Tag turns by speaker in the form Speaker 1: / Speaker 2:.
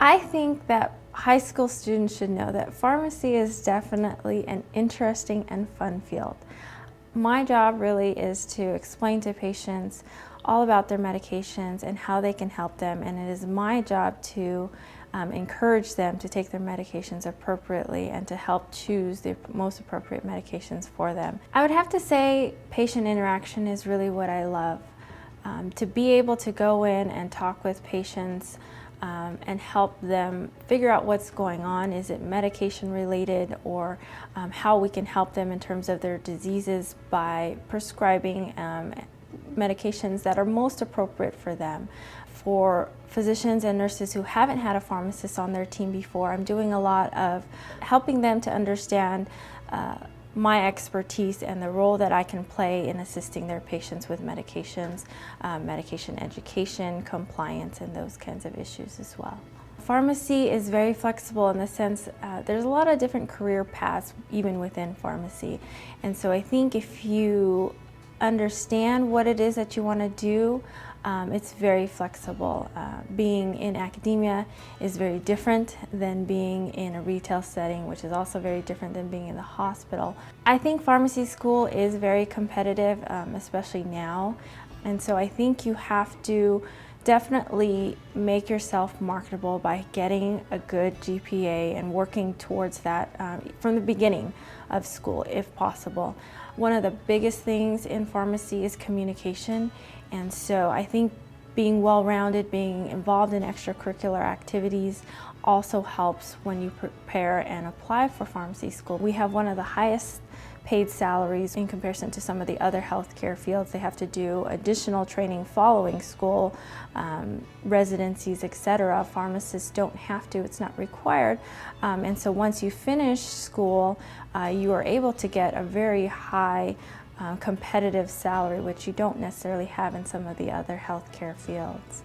Speaker 1: I think that high school students should know that pharmacy is definitely an interesting and fun field. My job really is to explain to patients all about their medications and how they can help them, and it is my job to encourage them to take their medications appropriately and to help choose the most appropriate medications for them. I would have to say patient interaction is really what I love. To be able to go in and talk with patients and help them figure out what's going on. Is it medication related, or how we can help them in terms of their diseases by prescribing medications that are most appropriate for them. For physicians and nurses who haven't had a pharmacist on their team before, I'm doing a lot of helping them to understand my expertise and the role that I can play in assisting their patients with medications, medication education, compliance, and those kinds of issues as well. Pharmacy is very flexible in the sense there's a lot of different career paths even within pharmacy, and so I think if you understand what it is that you want to do, it's very flexible. Being in academia is very different than being in a retail setting, which is also very different than being in the hospital. I think pharmacy school is very competitive, especially now, and so I think you have to definitely make yourself marketable by getting a good GPA and working towards that from the beginning of school if possible. One of the biggest things in pharmacy is communication, and so I think being well-rounded, being involved in extracurricular activities also helps when you prepare and apply for pharmacy school. We have one of the highest paid salaries in comparison to some of the other healthcare fields. They have to do additional training following school, residencies, etc. Pharmacists don't have to, it's not required. And so once you finish school, you are able to get a very high competitive salary, which you don't necessarily have in some of the other healthcare fields.